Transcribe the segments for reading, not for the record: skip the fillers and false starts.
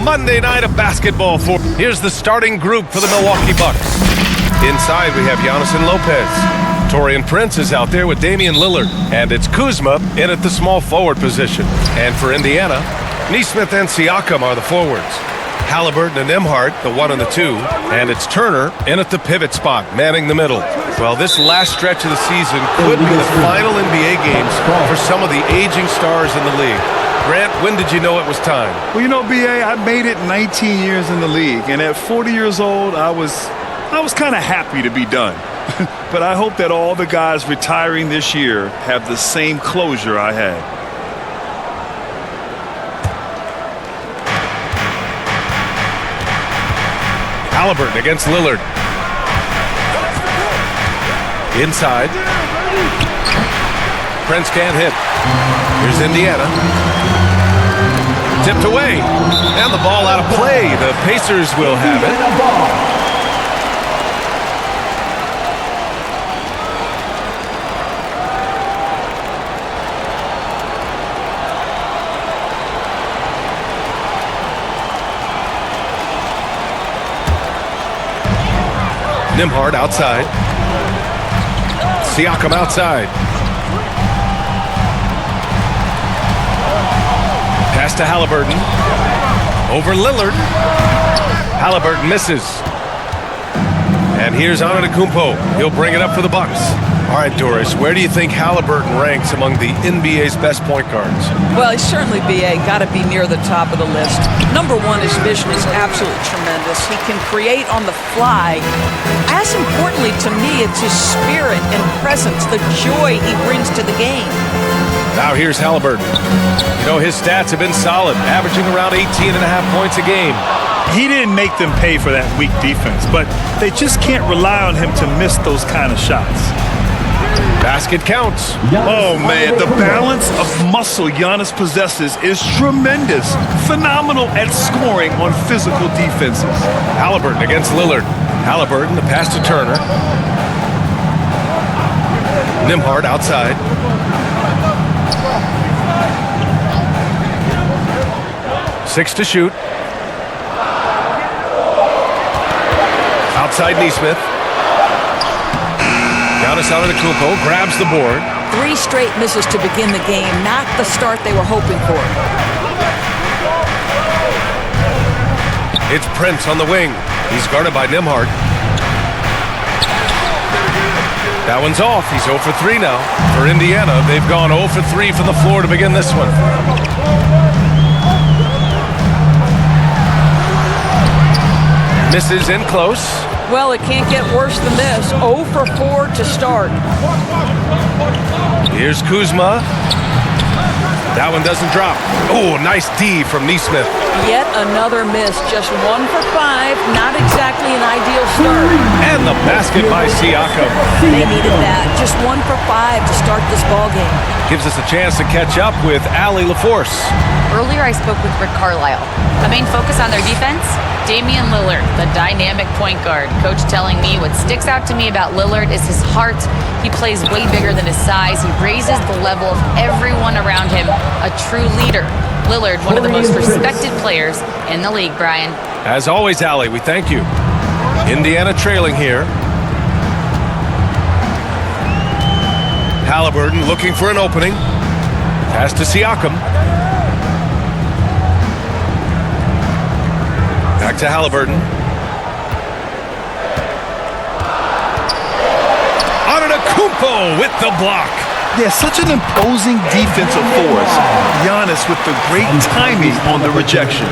Monday night of basketball. Here's the starting group for the Milwaukee Bucks. Inside, we have Giannis and Lopez. Taurean Prince is out there with Damian Lillard. And it's Kuzma in at the small forward position. And for Indiana, Nesmith and Siakam are the forwards. Halliburton and Nembhard, the 1 and the 2. And it's Turner in at the pivot spot, manning the middle. Well, this last stretch of the season could be the final NBA games for some of the aging stars in the league. Grant, when did you know it was time? Well, you know, B.A., I made it 19 years in the league. And at 40 years old, I was kind of happy to be done. But I hope that all the guys retiring this year have the same closure I had. Halliburton against Lillard. Inside. Prince can't hit. Here's Indiana. Tipped away. And the ball out of play. The Pacers will have it. Nembhard outside. Siakam outside. Pass to Halliburton. Over Lillard. Halliburton misses. And here's Antetokounmpo. He'll bring it up for the Bucks. All right, Doris, where do you think Halliburton ranks among the NBA's best point guards? Well, he's certainly, B.A., got to be near the top of the list. Number one, his vision is absolutely tremendous. He can create on the fly. As importantly to me, it's his spirit and presence, the joy he brings to the game. Now here's Halliburton. You know, his stats have been solid, averaging around 18.5 points a game. He didn't make them pay for that weak defense, but they just can't rely on him to miss those kind of shots. Basket counts. Oh, man, the balance of muscle Giannis possesses is tremendous. Phenomenal at scoring on physical defenses. Halliburton against Lillard. Halliburton, the pass to Turner. Nembhard outside. Six to shoot. Outside Nesmith. Giannis Antetokounmpo grabs the board. 3 straight misses to begin the game, not the start they were hoping for. It's Prince on the wing. He's guarded by Nembhard. That one's off. He's 0 for 3 now. For Indiana, they've gone 0 for 3 from the floor to begin this one. Misses in close. Well, it can't get worse than this. 0 for 4 to start. Here's Kuzma. That one doesn't drop. Oh, nice D from Nesmith. Yet another miss. Just 1 for 5. Not exactly an ideal start. And the basket by Siakam. They needed that. Just 1 for 5 to start this ballgame. Gives us a chance to catch up with Allie LaForce. Earlier, I spoke with Rick Carlisle. The main focus on their defense? Damian Lillard, the dynamic point guard. Coach telling me what sticks out to me about Lillard is his heart. He plays way bigger than his size. He raises the level of everyone around him. A true leader. Lillard, one of the most respected players in the league, Brian. As always, Allie, we thank you. Indiana trailing here. Halliburton looking for an opening. Pass to Siakam. Back to Halliburton. Antetokounmpo with the block. Yeah, such an imposing defensive force. Giannis with the great timing on the rejection.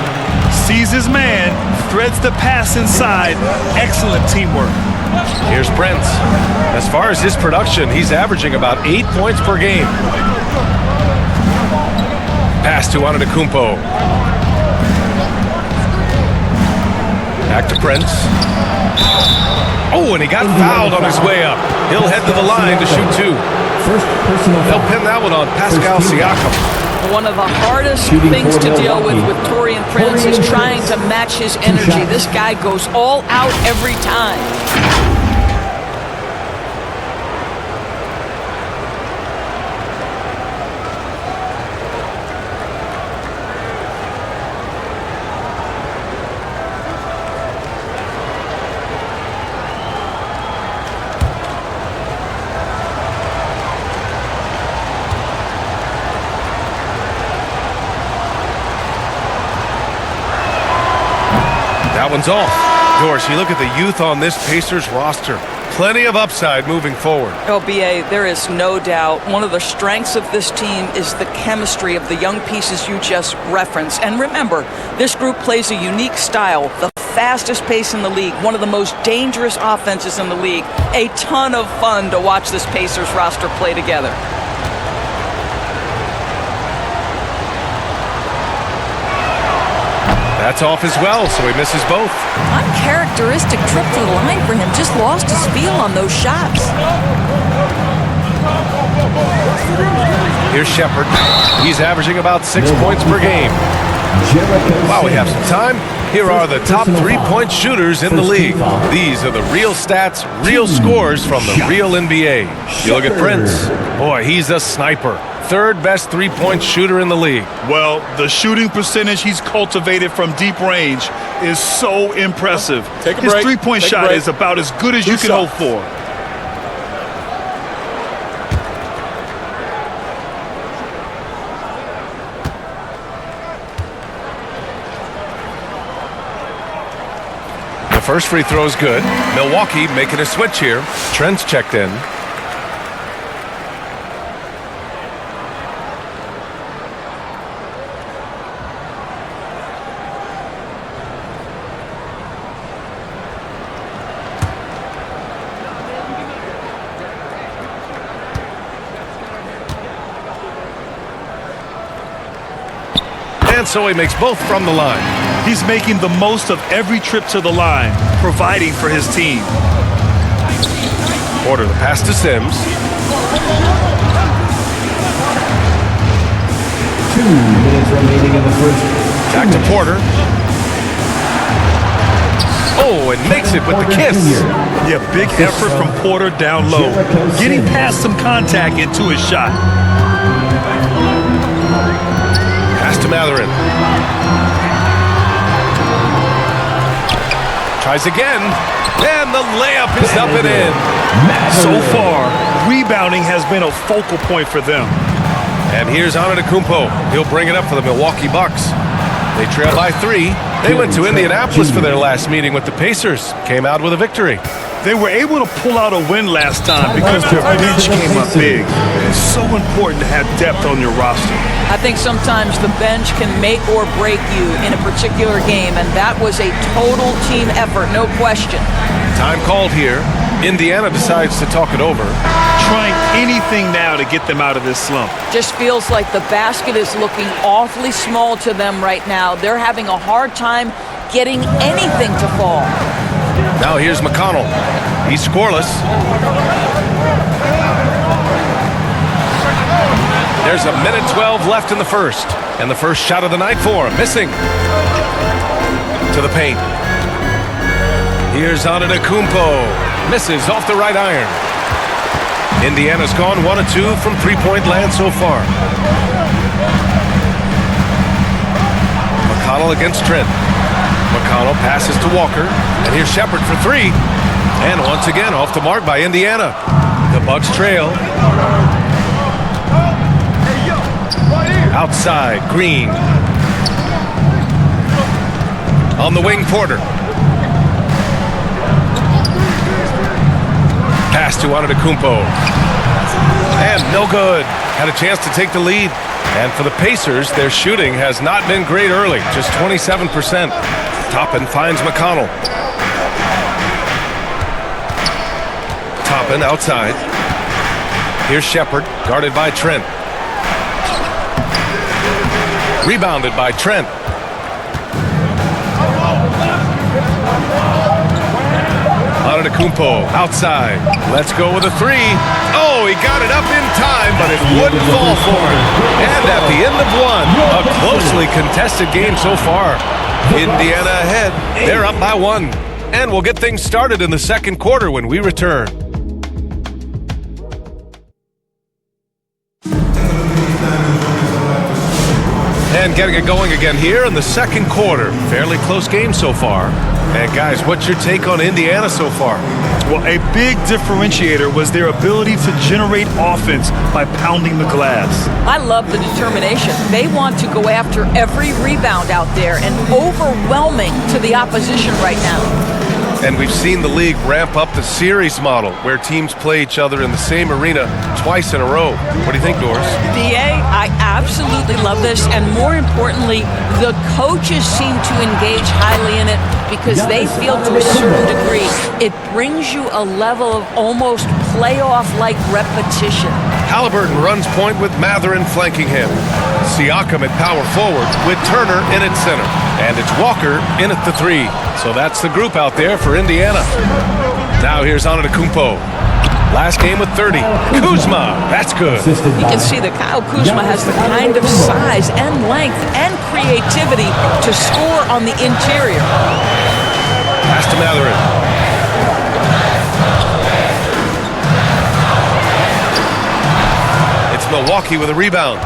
Sees his man, threads the pass inside. Excellent teamwork. Here's Prince. As far as his production, he's averaging about 8 points per game. Pass to Antetokounmpo. Back to Prince. Oh, and he got fouled on his way up. He'll head to the line to shoot 2. They'll pin that one on Pascal Siakam. One of the hardest things to deal with Taurean Prince is trying to match his energy. This guy goes all out every time. That one's off. Doris, you look at the youth on this Pacers roster. Plenty of upside moving forward. Oh, B.A., there is no doubt one of the strengths of this team is the chemistry of the young pieces you just referenced. And remember, this group plays a unique style, the fastest pace in the league, one of the most dangerous offenses in the league. A ton of fun to watch this Pacers roster play together. That's off as well, so he misses both. Uncharacteristic trip to the line for him. Just lost his feel on those shots. Here's Shepard. He's averaging about 6 points per game. While we have some time, here are the top three-point shooters in the league. These are the real stats, real scores from the real NBA. You look at Prince. Boy, he's a sniper. Third best three-point shooter in the league. Well, the shooting percentage he's cultivated from deep range is so impressive. His three-point shot is about as good as you can hope for. The first free throw is good. Milwaukee making a switch here. Trent's checked in. And so he makes both from the line. He's making the most of every trip to the line, providing for his team. Porter, the pass to Sims. 2 minutes remaining in the first. Back to Porter. Oh, and makes it with the kiss. Yeah, big effort from Porter down low, getting past some contact into his shot. Pass to Matherin. Tries again, and the layup is up and in. So far, rebounding has been a focal point for them. And here's Antetokounmpo. He'll bring it up for the Milwaukee Bucks. They trail by 3. They went to Indianapolis for their last meeting with the Pacers. Came out with a victory. They were able to pull out a win last time because their bench came up big. It's so important to have depth on your roster. I think sometimes the bench can make or break you in a particular game, and that was a total team effort, no question. Time called here. Indiana decides to talk it over. Trying anything now to get them out of this slump. Just feels like the basket is looking awfully small to them right now. They're having a hard time getting anything to fall. Now here's McConnell. He's scoreless. There's a minute 12 left in the first. And the first shot of the night for him. Missing. To the paint. Here's Antetokounmpo. Misses off the right iron. Indiana's gone 1 of 2 from three-point land so far. McConnell against Trent. McConnell passes to Walker. And here's Shepard for 3. And once again off the mark by Indiana. The Bucks trail. Outside, Green. On the wing, Porter. Pass to Antetokounmpo. And no good. Had a chance to take the lead. And for the Pacers, their shooting has not been great early. Just 27%. Toppin finds McConnell. Toppin outside. Here's Shepard, guarded by Trent. Rebounded by Trent. Antetokounmpo outside. Let's go with a 3. Oh, he got it up in time, but it wouldn't fall for him. And at the end of 1, a closely contested game so far. Indiana ahead. They're up by 1. And we'll get things started in the second quarter when we return. And And getting it going again here in the second quarter. Fairly close game so far. And guys, what's your take on Indiana so far? Well, a big differentiator was their ability to generate offense by pounding the glass. I love the determination. They want to go after every rebound out there and overwhelming to the opposition right now. And we've seen the league ramp up the series model where teams play each other in the same arena twice in a row. What do you think, Doris? DA, I absolutely love this. And more importantly, the coaches seem to engage highly in it because they feel to a certain degree it brings you a level of almost playoff-like repetition. Halliburton runs point with Matherin flanking him. Siakam at power forward with Turner in at center. And it's Walker in at the 3. So that's the group out there for Indiana. Now here's Antetokounmpo. Last game with 30. Kuzma, that's good. You can see that Kyle Kuzma has the kind of size and length and creativity to score on the interior. Pass to Matherin. It's Milwaukee with a rebound.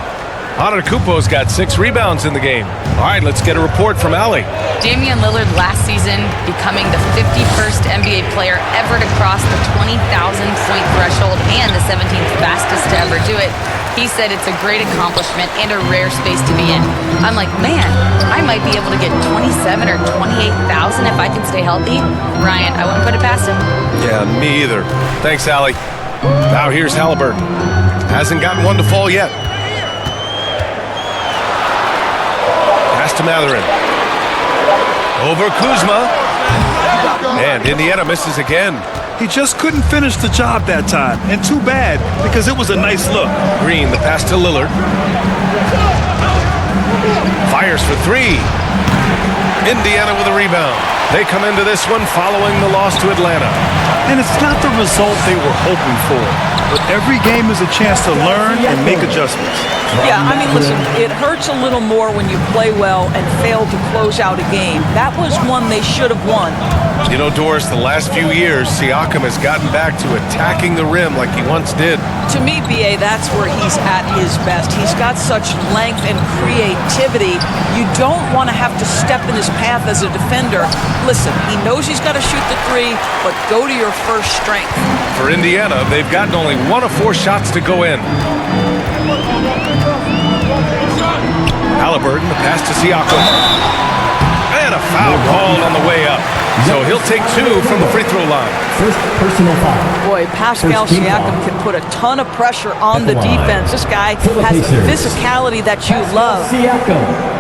Antetokounmpo's got 6 rebounds in the game. All right, let's get a report from Allie. Damian Lillard last season becoming the 51st NBA player ever to cross the 20,000-point threshold and the 17th fastest to ever do it. He said it's a great accomplishment and a rare space to be in. I'm like, man, I might be able to get 27 or 28,000 if I can stay healthy. Ryan, I wouldn't put it past him. Yeah, me either. Thanks, Allie. Now here's Halliburton. Hasn't gotten one to fall yet. To Matherin. Over Kuzma. And Indiana misses again. He just couldn't finish the job that time. And too bad, because it was a nice look. Green, the pass to Lillard. Fires for 3. Indiana with a rebound. They come into this one following the loss to Atlanta. And it's not the result they were hoping for. But every game is a chance to learn and make adjustments. Yeah, I mean, listen, it hurts a little more when you play well and fail to close out a game. That was one they should have won. You know, Doris, the last few years, Siakam has gotten back to attacking the rim like he once did. To me, B.A., that's where he's at his best. He's got such length and creativity. You don't want to have to step in his path as a defender. Listen, he knows he's got to shoot the 3, but go to your first strength. For Indiana, they've gotten only 1 of 4 shots to go in. Halliburton, the pass to Siakam. And a foul called on the way up. So he'll take 2 from the free throw line. First personal foul. Boy, Pascal Siakam can put a ton of pressure on the defense. This guy has the physicality that you love.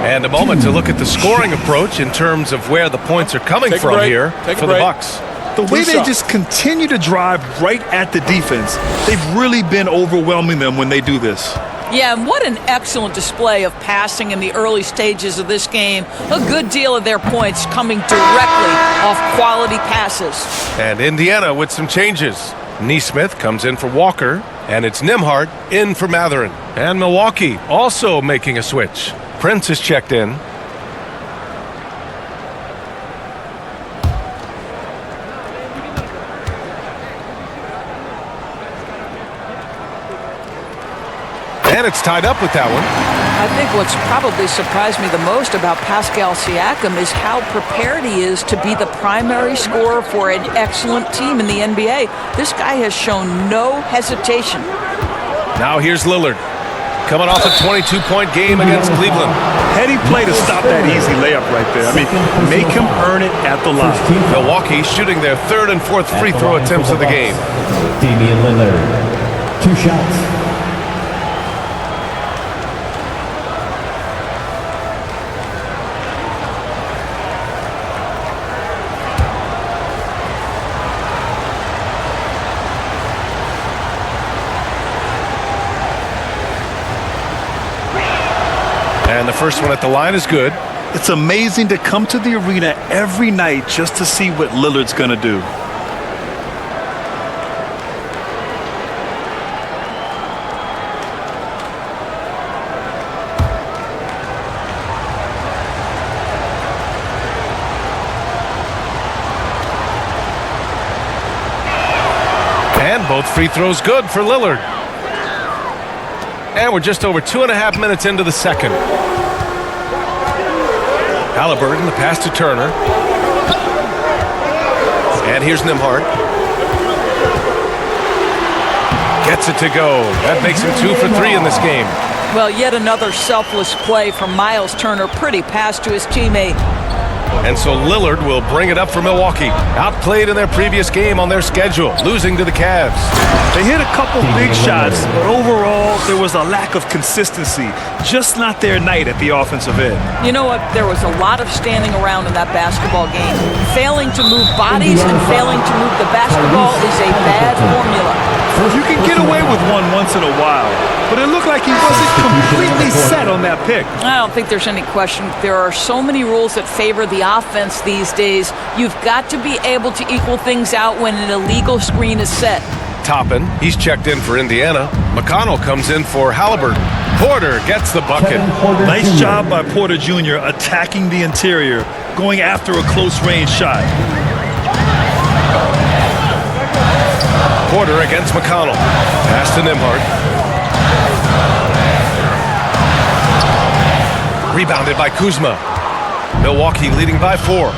And a moment to look at the scoring approach in terms of where the points are coming from here for the Bucks. The way they just continue to drive right at the defense, they've really been overwhelming them when they do this. Yeah, and what an excellent display of passing in the early stages of this game. A good deal of their points coming directly off quality passes. And Indiana with some changes. Nesmith comes in for Walker, and it's Nembhard in for Matherin. And Milwaukee also making a switch. Prince is checked in. And it's tied up with that one. I think what's probably surprised me the most about Pascal Siakam is how prepared he is to be the primary scorer for an excellent team in the NBA. This guy has shown no hesitation. Now here's Lillard. Coming off a 22-point game against Cleveland. Heady play to stop that easy layup right there. I mean, make him earn it at the line. Milwaukee shooting their 3rd and 4th free throw attempts of the game. Damian Lillard. 2 shots. And the first one at the line is good. It's amazing to come to the arena every night just to see what Lillard's going to do. And both free throws good for Lillard. And we're just over 2.5 minutes into the second. Halliburton, the pass to Turner. And here's Nembhard. Gets it to go. That makes him 2 for 3 in this game. Well, yet another selfless play from Miles Turner. Pretty pass to his teammate. And so Lillard will bring it up for Milwaukee. Outplayed in their previous game on their schedule, losing to the Cavs. They hit a couple big shots, but overall, there was a lack of consistency. Just not their night at the offensive end. You know what? There was a lot of standing around in that basketball game. Failing to move bodies and failing to move the basketball is a bad formula. You can get away with one once in a while, but it looked like he wasn't completely set on that pick. I don't think there's any question. There are so many rules that favor the offense these days. You've got to be able to equal things out when an illegal screen is set. Toppin, he's checked in for Indiana. McConnell comes in for Halliburton. Porter gets the bucket. Nice job by Porter Jr. attacking the interior, going after a close-range shot. Porter against McConnell. Pass to Nembhard. Rebounded by Kuzma. Milwaukee leading by 4.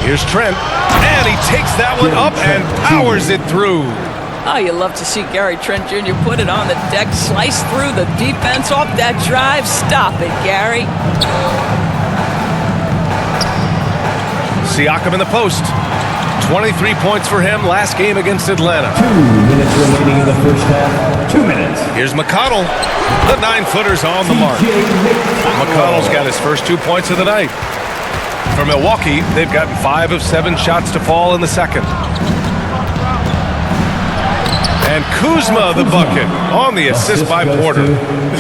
Here's Trent. And he takes that one up and powers it through. Oh, you love to see Gary Trent Jr. put it on the deck, slice through the defense off that drive. Stop it, Gary. Siakam in the post. 23 points for him last game against Atlanta. 2 minutes remaining in the first half. 2 minutes. Here's McConnell. The 9-footer's on the mark. McConnell's got his first 2 points of the night. For Milwaukee, they've gotten 5 of 7 shots to fall in the second. And Kuzma the bucket on the assist by Porter.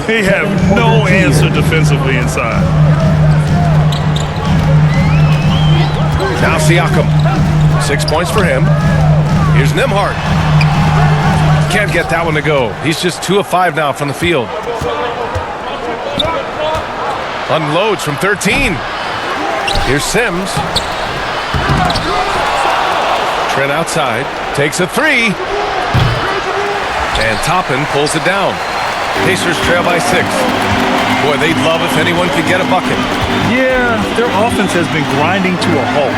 They have no answer defensively inside. Now Siakam. 6 points for him. Here's Nembhard. Can't get that one to go. He's just 2 of 5 now from the field. Unloads from 13. Here's Sims. Trent outside. Takes a 3. And Toppin pulls it down. Pacers trail by 6. Boy, they'd love if anyone could get a bucket. Yeah, their offense has been grinding to a halt.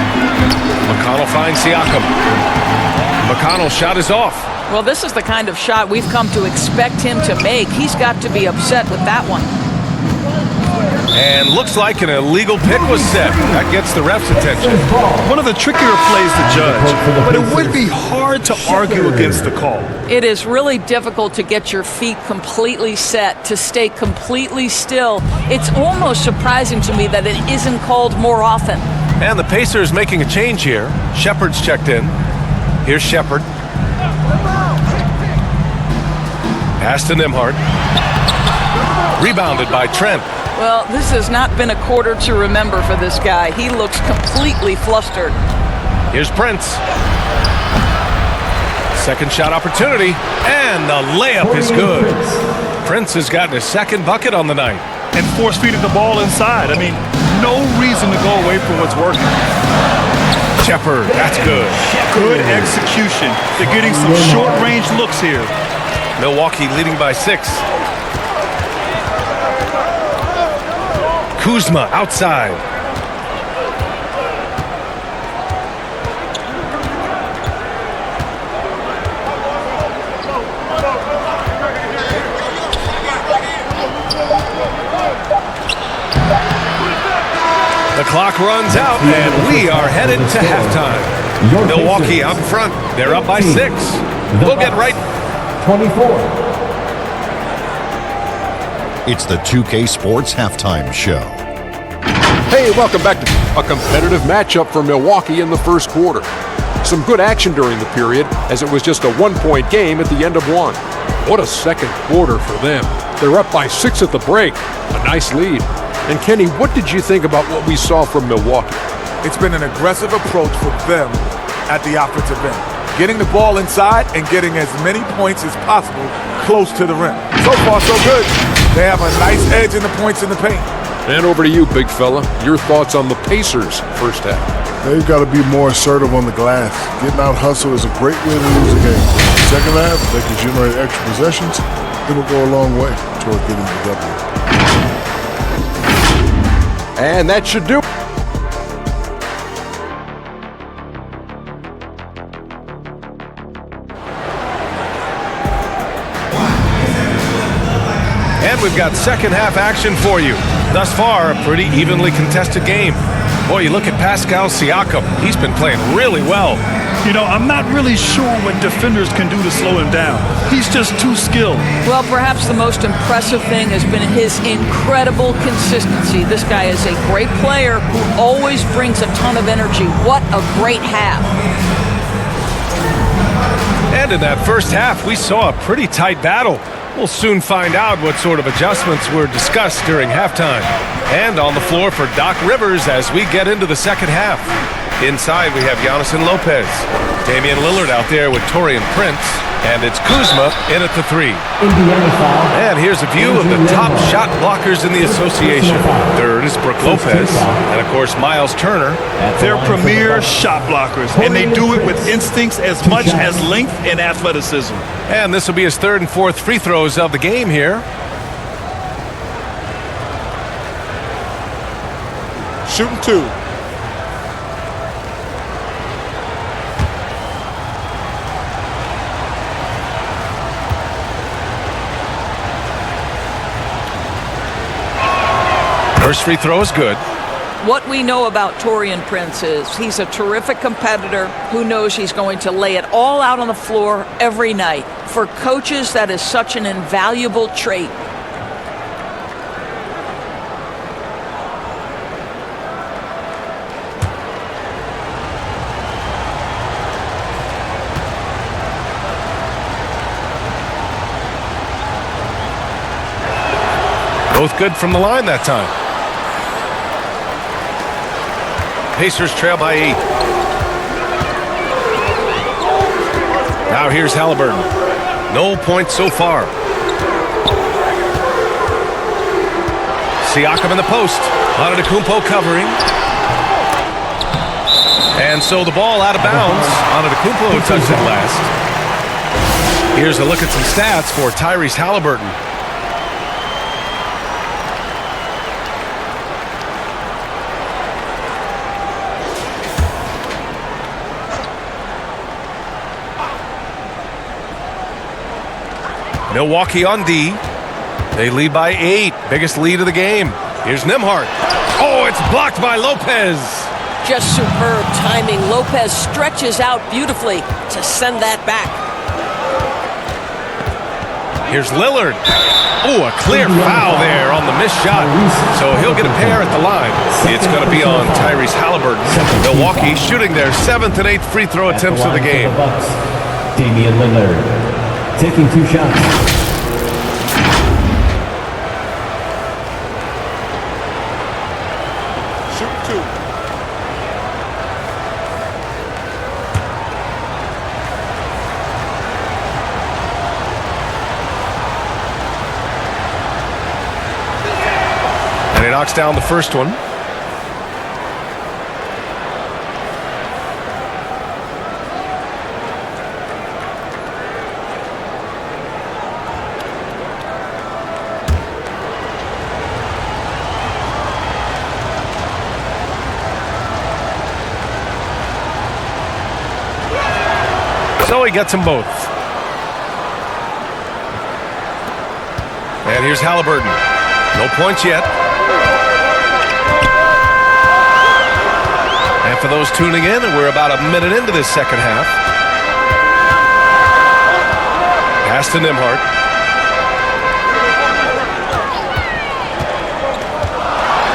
McConnell finds Siakam. McConnell's shot is off. Well, this is the kind of shot we've come to expect him to make. He's got to be upset with that one. And looks like an illegal pick was set. That gets the ref's attention. One of the trickier plays to judge, but it would be hard to argue against the call. It is really difficult to get your feet completely set, to stay completely still. It's almost surprising to me that it isn't called more often. And the Pacers making a change here. Shepard's checked in. Here's Shepard. Pass to Nembhard. Rebounded by Trent. Well, this has not been a quarter to remember for this guy. He looks completely flustered. Here's Prince. Second shot opportunity, and the layup is good. Prince has gotten his second bucket on the night. And force-feeding the ball inside. I mean, no reason to go away from what's working. Shepard, that's good. Good execution. They're getting some short-range looks here. Milwaukee leading by 6. Kuzma outside. The clock runs out, and we are headed to halftime. Milwaukee out in front. They're up by 6. We'll get right. 24. It's the 2K Sports Halftime Show. Hey, welcome back to a competitive matchup for Milwaukee in the first quarter. Some good action during the period, as it was just a 1-point game at the end of 1. What a second quarter for them. They're up by 6 at the break. A nice lead. And Kenny, what did you think about what we saw from Milwaukee? It's been an aggressive approach for them at the offensive end. Getting the ball inside and getting as many points as possible close to the rim. So far, so good. They have a nice edge in the points in the paint. And over to you, big fella. Your thoughts on the Pacers first half? They've got to be more assertive on the glass. Getting out hustle is a great way to lose a game. Second half, if they can generate extra possessions, it will go a long way toward getting the W. And that should do it. And we've got second half action for you. Thus far, a pretty evenly contested game. Boy, you look at Pascal Siakam. He's been playing really well. You know, I'm not really sure what defenders can do to slow him down. He's just too skilled. Well, perhaps the most impressive thing has been his incredible consistency. This guy is a great player who always brings a ton of energy. What a great half. And in that first half, we saw a pretty tight battle. We'll soon find out what sort of adjustments were discussed during halftime. And on the floor for Doc Rivers as we get into the second half. Inside, we have Giannis and Lopez. Damian Lillard out there with Taurean Prince. And it's Kuzma in at the 3. Indiana foul. And here's a view of the top shot blockers in the association. Third is Brook Lopez. And, of course, Miles Turner. They're premier shot blockers, and they do it with instincts as much as length and athleticism. And this will be his third and fourth free throws of the game here. Shooting 2. First free throw is good. What we know about Taurean Prince is he's a terrific competitor who knows he's going to lay it all out on the floor every night. For coaches, that is such an invaluable trait. Both good from the line that time. Pacers trail by 8. Now here's Halliburton. No points so far. Siakam in the post. Antetokounmpo covering. And so the ball out of bounds. Antetokounmpo touched it last. Here's a look at some stats for Tyrese Halliburton. Milwaukee on D. They lead by 8. Biggest lead of the game. Here's Nembhard. Oh, it's blocked by Lopez. Just superb timing. Lopez stretches out beautifully to send that back. Here's Lillard. Oh, a clear foul there on the missed shot. So he'll get a pair at the line. It's going to be on Tyrese Halliburton. Milwaukee shooting their 7th and 8th free throw attempts of the game. Damian Lillard taking 2 shots. Shoot 2. And he knocks down the first one. So he gets them both. And here's Halliburton. No points yet. And for those tuning in, we're about a minute into this second half. Pass to Nembhard.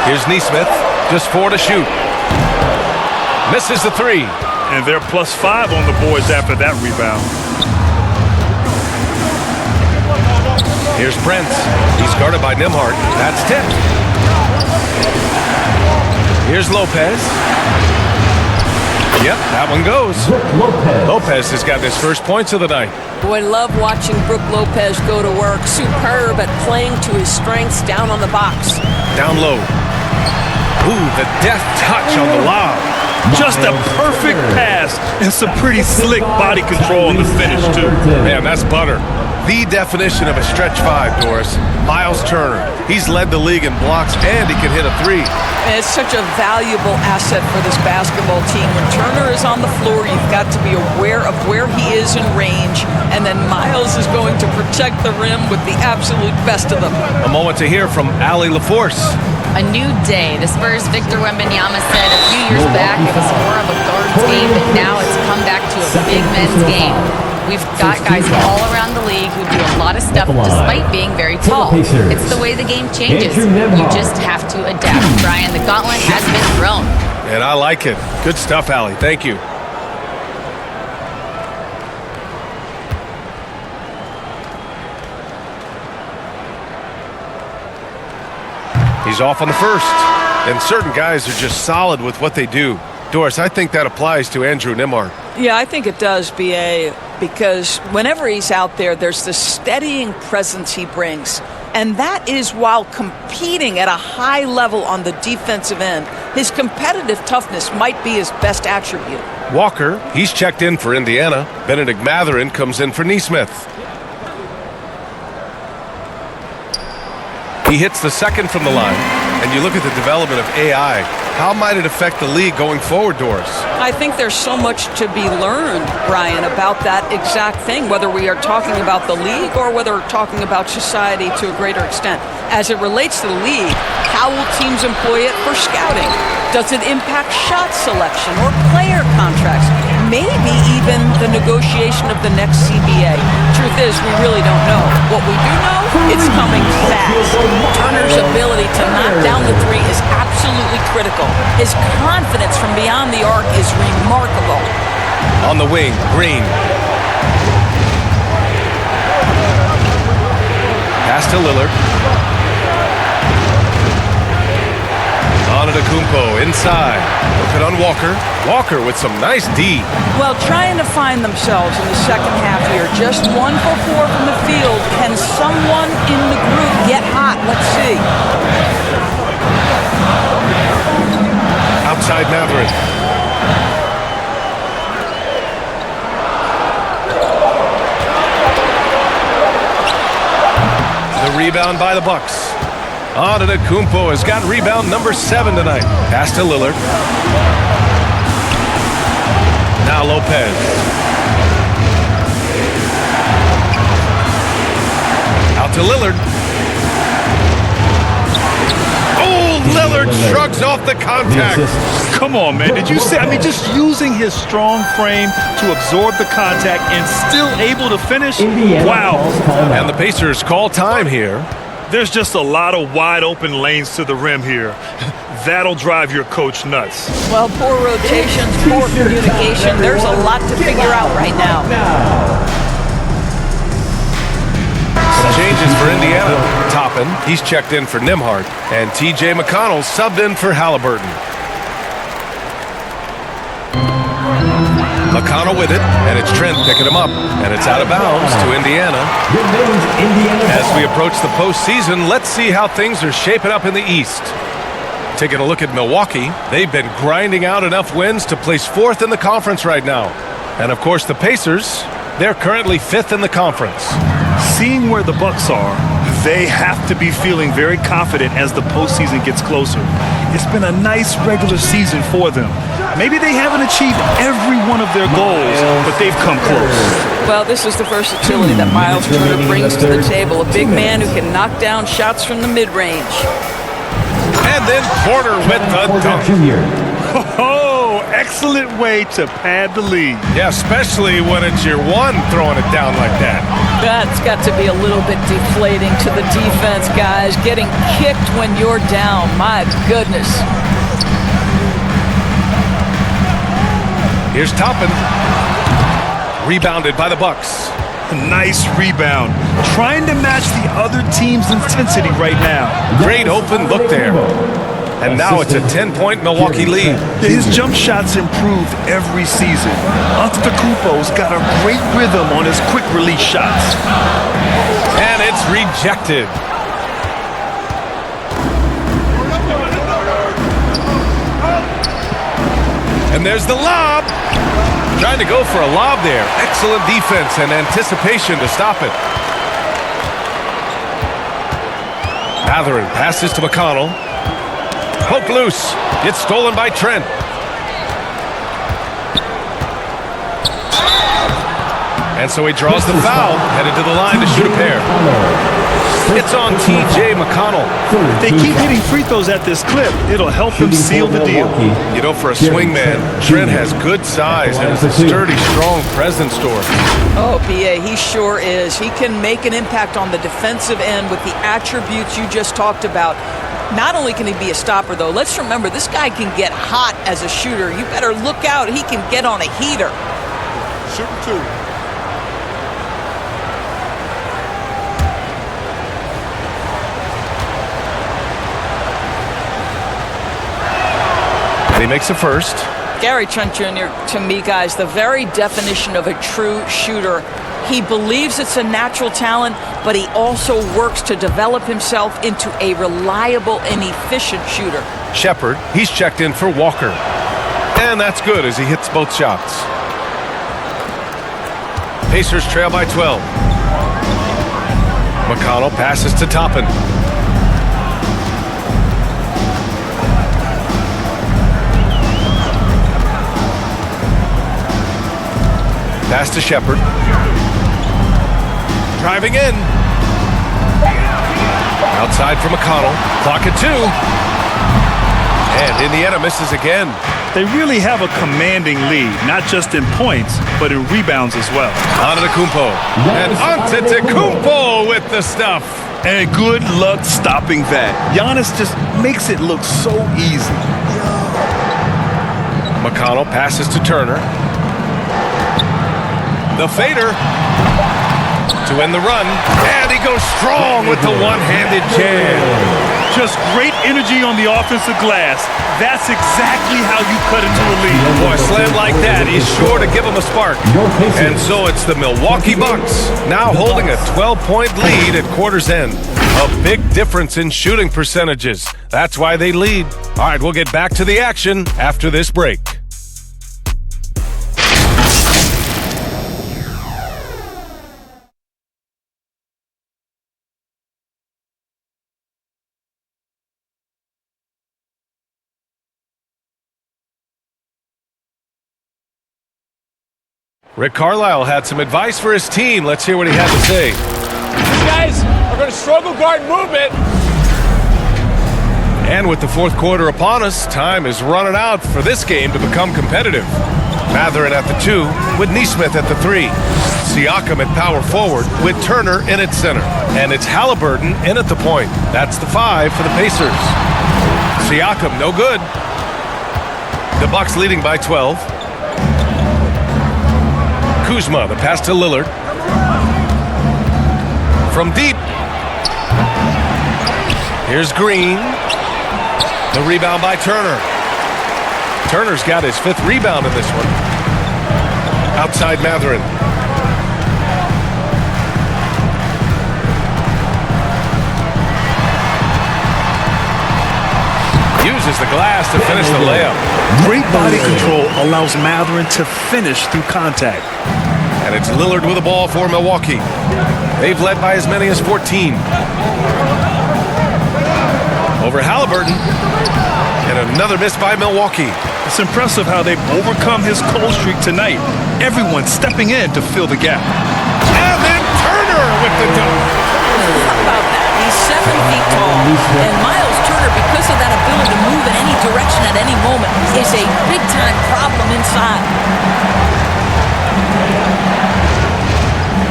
Here's Nesmith. Just 4 to shoot. Misses the 3. And they're +5 on the boards after that rebound. Here's Prince. He's guarded by Nembhard. That's tipped. Here's Lopez. Yep, that one goes. Lopez has gotten his first points of the night. Boy, love watching Brook Lopez go to work. Superb at playing to his strengths down on the box. Down low. Ooh, the deft touch on the lob. Just a perfect pass and some pretty slick body control on the finish, too. Man, that's butter. The definition of a stretch five, Doris. Miles Turner. He's led the league in blocks, and he can hit a three. And it's such a valuable asset for this basketball team. When Turner is on the floor, you've got to be aware of where he is in range, and then Miles is going to protect the rim with the absolute best of them. A moment to hear from Allie LaForce. A new day. The Spurs' Victor Wembanyama said a few years back it was more of a guards game, but now it's come back to a big men's game. We've got guys all around the league who do a lot of stuff despite being very tall. It's the way the game changes. You just have to adapt. Brian, the gauntlet has been thrown. And I like it. Good stuff, Allie. Thank you. He's off on the first. And certain guys are just solid with what they do. Doris, I think that applies to Andrew Nembhard. Yeah, I think it does, B.A., because whenever he's out there, there's this steadying presence he brings. And that is while competing at a high level on the defensive end. His competitive toughness might be his best attribute. Walker, he's checked in for Indiana. Benedict Mathurin comes in for Neesmith. He hits the second from the line. And you look at the development of AI. How might it affect the league going forward, Doris? I think there's so much to be learned, Brian, about that exact thing, whether we are talking about the league or whether we're talking about society to a greater extent. As it relates to the league, how will teams employ it for scouting? Does it impact shot selection or player contracts? Maybe even the negotiation of the next CBA. Truth is, we really don't know. What we do know, it's coming fast. Turner's ability to knock down the three is absolutely critical. His confidence from beyond the arc is remarkable. On the wing, Green. Pass to Lillard. Antetokounmpo inside. Looking on Walker. Walker with some nice D. Well, trying to find themselves in the second half here. Just 1 for 4 from the field. Can someone in the group get hot? Let's see. Outside Mathurin. The rebound by the Bucks. Antetokounmpo has got rebound number 7 tonight. Pass to Lillard. Now Lopez. Out to Lillard. Oh, Lillard shrugs off the contact. Come on, man. Did you see? I mean, just using his strong frame to absorb the contact and still able to finish. Wow. And the Pacers call time here. There's just a lot of wide open lanes to the rim here. That'll drive your coach nuts. Well, poor rotations, poor communication. There's a lot to figure out right now. Changes for Indiana. Toppin, he's checked in for Nembhard. And T.J. McConnell subbed in for Halliburton. McConnell with it, and it's Trent picking him up. And it's out of bounds to Indiana. As we approach the postseason, let's see how things are shaping up in the East. Taking a look at Milwaukee, they've been grinding out enough wins to place 4th in the conference right now. And of course the Pacers, they're currently 5th in the conference. Seeing where the Bucks are, they have to be feeling very confident as the postseason gets closer. It's been a nice regular season for them. Maybe they haven't achieved every one of their goals, but they've come close. Well, this is the versatility that Miles Turner brings to the table. A big man who can knock down shots from the mid-range. And then Porter with the dunk. Oh, excellent way to pad the lead. Yeah, especially when it's your one throwing it down like that. That's got to be a little bit deflating to the defense, guys. Getting kicked when you're down. My goodness. Here's Toppin. Rebounded by the Bucks. Nice rebound. Trying to match the other team's intensity right now. Great open look there. And now it's a 10-point Milwaukee lead. His jump shots improved every season. Antetokounmpo's got a great rhythm on his quick release shots. And it's rejected. And there's the lob. Trying to go for a lob there. Excellent defense and anticipation to stop it. Matherin passes to McConnell. Poke loose. Gets stolen by Trent. And so he draws the foul, headed to the line to shoot a pair. It's on T.J. McConnell. If they keep hitting free throws at this clip, it'll help him seal the deal. You know, for a swingman, Trent has good size and is a sturdy, strong presence to him. Oh, B.A., he sure is. He can make an impact on the defensive end with the attributes you just talked about. Not only can he be a stopper, though, let's remember, this guy can get hot as a shooter. You better look out. He can get on a heater. Shooting two. And he makes the first. Gary Trent Jr., to me, guys, the very definition of a true shooter. He believes it's a natural talent, but he also works to develop himself into a reliable and efficient shooter. Shepard, he's checked in for Walker. And that's good as he hits both shots. Pacers trail by 12. McConnell passes to Toppin. Pass to Shepard. Driving in. Outside for McConnell. Clock at 2. And Indiana misses again. They really have a commanding lead, not just in points, but in rebounds as well. Antetokounmpo. And Antetokounmpo with the stuff. And good luck stopping that. Giannis just makes it look so easy. McConnell passes to Turner. The fader to end the run, and he goes strong with the one-handed jam. Just great energy on the offensive glass. That's exactly how you cut into a lead. Boy, a slam like that, he's sure to give him a spark. And so it's the Milwaukee Bucks now holding a 12-point lead at quarter's end. A big difference in shooting percentages. That's why they lead. All right, we'll get back to the action after this break. Rick Carlisle had some advice for his team. Let's hear what he had to say. These guys are going to struggle guarding movement. And with the fourth quarter upon us, time is running out for this game to become competitive. Matherin at the 2 with Nesmith at the 3. Siakam at power forward with Turner in at center. And it's Halliburton in at the point. That's the 5 for the Pacers. Siakam no good. The Bucks leading by 12. Kuzma, the pass to Lillard. From deep. Here's Green. The rebound by Turner. Turner's got his 5th rebound in this one. Outside Matherin. Uses the glass to finish the layup. Great body control allows Matherin to finish through contact. And it's Lillard with the ball for Milwaukee. They've led by as many as 14. Over Halliburton. And another miss by Milwaukee. It's impressive how they've overcome his cold streak tonight. Everyone stepping in to fill the gap. And then Turner with the dunk. How about that? He's 7 feet tall. And Miles Turner, because of that ability to move in any direction at any moment, is a big-time problem inside.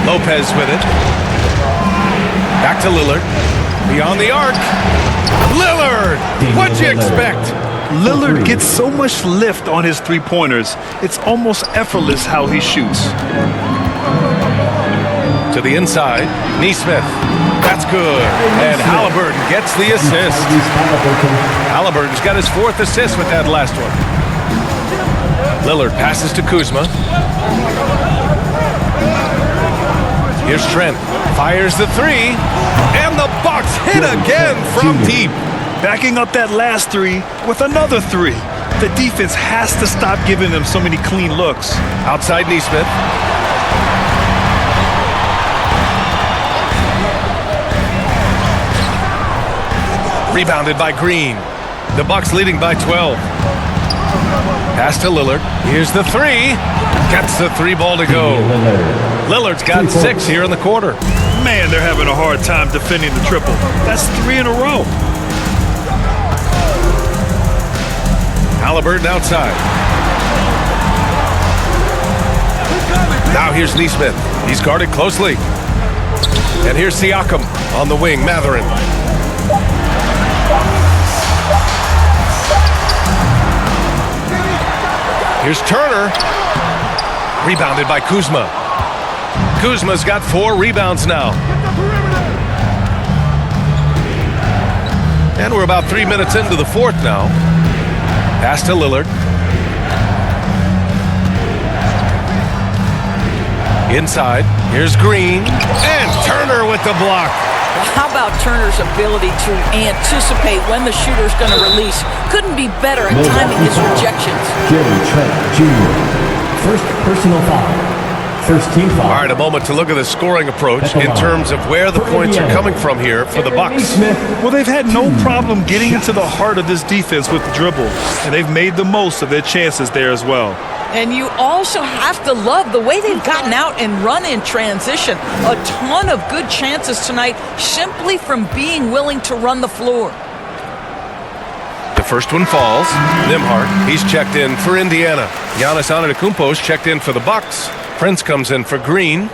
Lopez with it. Back to Lillard. Beyond the arc. Lillard! What'd you expect? Lillard gets so much lift on his three-pointers. It's almost effortless how he shoots. To the inside. Nesmith. That's good. And Halliburton gets the assist. Halliburton's got his 4th assist with that last one. Lillard passes to Kuzma. Here's Trent. Fires the 3. And the Bucks hit again from deep. Backing up that last 3 with another 3. The defense has to stop giving them so many clean looks. Outside Nesmith. Rebounded by Green. The Bucks leading by 12. Pass to Lillard. Here's the three. Gets the three ball to go. Lillard's got 6 here in the quarter. Man, they're having a hard time defending the triple. That's 3 in a row. Halliburton outside. Now here's Neesmith. He's guarded closely. And here's Siakam on the wing, Mathurin. Here's Turner. Rebounded by Kuzma. Kuzma's got 4 rebounds now. And we're about 3 minutes into the fourth now. Pass to Lillard. Inside. Here's Green. And Turner with the block. How about Turner's ability to anticipate when the shooter's going to release? Couldn't be better at timing his rejections. Jerry Trent Jr. First personal foul. First team foul. All right, a moment to look at the scoring approach in terms of where the points are coming from here for the Bucks. Well, they've had no problem getting into the heart of this defense with the dribble, and they've made the most of their chances there as well. And you also have to love the way they've gotten out and run in transition. A ton of good chances tonight simply from being willing to run the floor. The first one falls. Nembhard, he's checked in for Indiana. Giannis Antetokounmpo's checked in for the Bucks. Prince comes in for Green.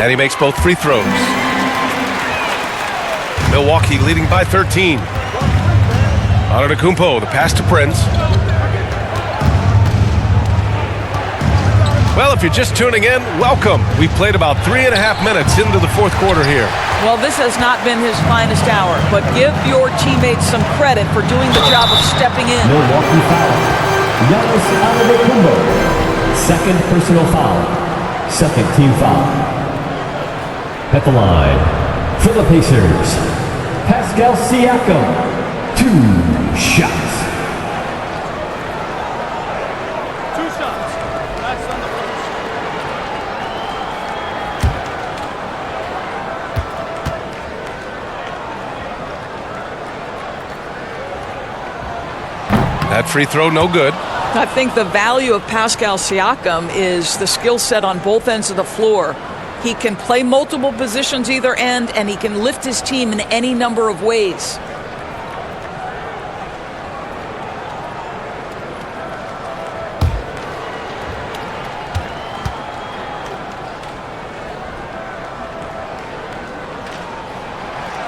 And he makes both free throws. Milwaukee leading by 13. Antetokounmpo, the pass to Prince. Well, if you're just tuning in, welcome. We've played about 3.5 minutes into the fourth quarter here. Well, this has not been his finest hour, but give your teammates some credit for doing the job of stepping in. Milwaukee foul. Giannis Antetokounmpo. Second personal foul. Second team foul. At the line, for the Pacers, Pascal Siakam, 2 shots. 2 shots. That's on the first. That free throw, no good. I think the value of Pascal Siakam is the skill set on both ends of the floor. He can play multiple positions either end, and he can lift his team in any number of ways.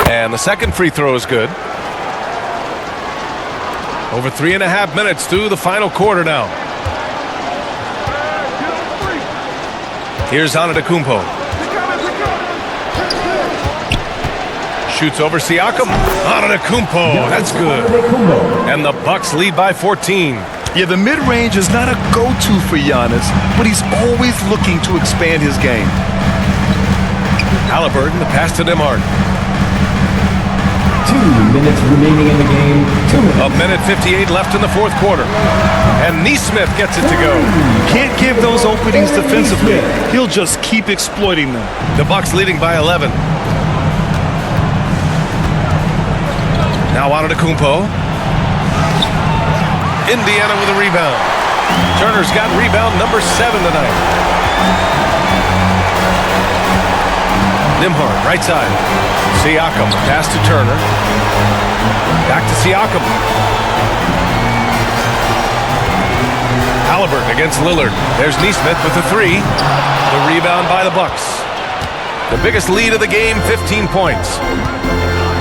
And the second free throw is good. Over 3.5 minutes through the final quarter now. Here's Antetokounmpo. Shoots over Siakam. Antetokounmpo, that's good. And the Bucks lead by 14. Yeah, the mid-range is not a go-to for Giannis, but he's always looking to expand his game. Halliburton, the pass to Nembhard. 2 minutes remaining in the game. 2 minutes. A minute 58 left in the fourth quarter. And Neesmith gets it to go. Can't give those openings defensively. He'll just keep exploiting them. The Bucks leading by 11. Now Antetokounmpo. Indiana with a rebound. Turner's got rebound number 7 tonight. Nembhard, right side. Siakam, pass to Turner. Back to Siakam. Halliburton against Lillard. There's Neesmith with the 3. The rebound by the Bucks. The biggest lead of the game, 15 points.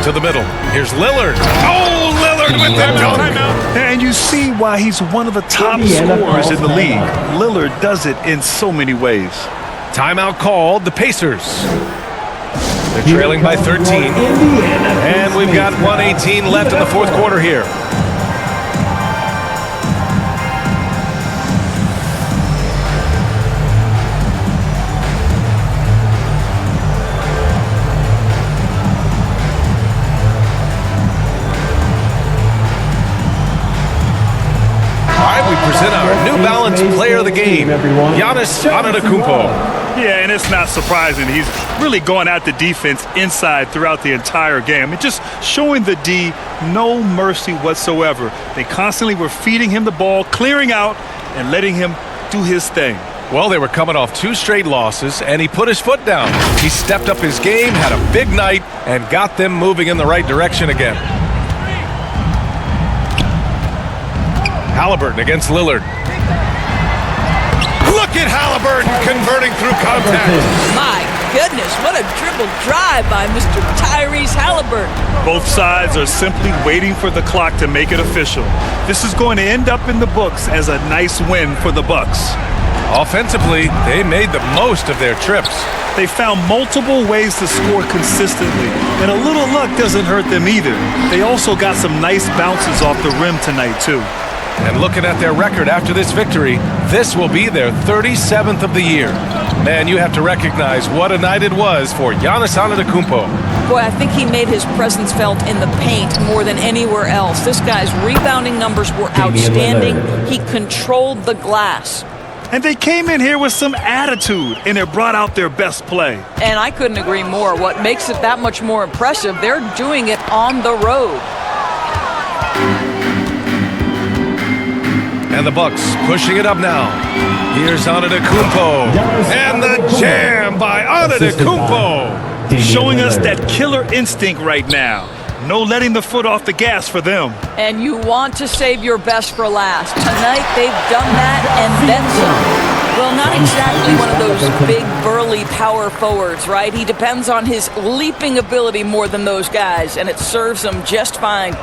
To the middle. Here's Lillard. Oh, Lillard with the dunk. And you see why he's one of the top scorers in the league. Lillard does it in so many ways. Timeout called. The Pacers. They're trailing by 13. And we've got 1:18 left in the fourth quarter here. Suns player of the game, Giannis Antetokounmpo. Yeah, and it's not surprising. He's really going at the defense inside throughout the entire game. And just showing the D no mercy whatsoever. They constantly were feeding him the ball, clearing out, and letting him do his thing. Well, they were coming off 2 straight losses, and he put his foot down. He stepped up his game, had a big night, and got them moving in the right direction again. Halliburton against Lillard. Look at Halliburton converting through contact. My goodness, what a dribble drive by Mr. Tyrese Halliburton. Both sides are simply waiting for the clock to make it official. This is going to end up in the books as a nice win for the Bucks. Offensively, they made the most of their trips. They found multiple ways to score consistently, and a little luck doesn't hurt them either. They also got some nice bounces off the rim tonight, too. And looking at their record after this victory, this will be their 37th of the year. Man, you have to recognize what a night it was for Giannis Antetokounmpo. Boy, I think he made his presence felt in the paint more than anywhere else. This guy's rebounding numbers were outstanding. He controlled the glass. And they came in here with some attitude, and it brought out their best play. And I couldn't agree more. What makes it that much more impressive, they're doing it on the road. And the Bucks pushing it up now. Here's Antetokounmpo. And the jam by Antetokounmpo. Showing us that killer instinct right now. No letting the foot off the gas for them. And you want to save your best for last. Tonight, they've done that and then some. Well, not exactly one of those big, burly power forwards, right? He depends on his leaping ability more than those guys, and it serves him just fine.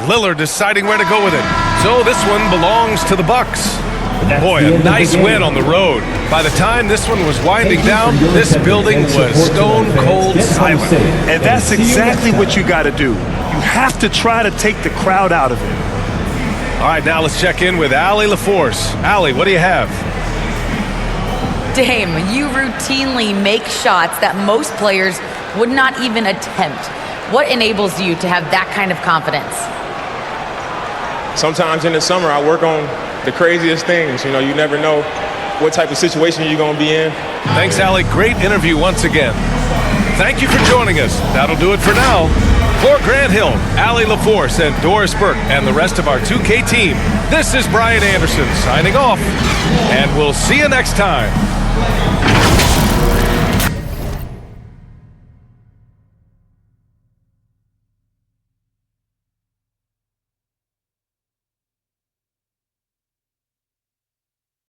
Lillard deciding where to go with it. So this one belongs to the Bucks. Boy, a nice win on the road. By the time this one was winding down, this building was stone cold silent. And that's exactly what you got to do. You have to try to take the crowd out of it. All right, now let's check in with Allie LaForce. Allie, what do you have? Dame, you routinely make shots that most players would not even attempt. What enables you to have that kind of confidence? Sometimes in the summer, I work on the craziest things. You know, you never know what type of situation you're going to be in. Thanks, Allie. Great interview once again. Thank you for joining us. That'll do it for now. For Grant Hill, Allie LaForce, and Doris Burke, and the rest of our 2K team, this is Brian Anderson signing off, and we'll see you next time.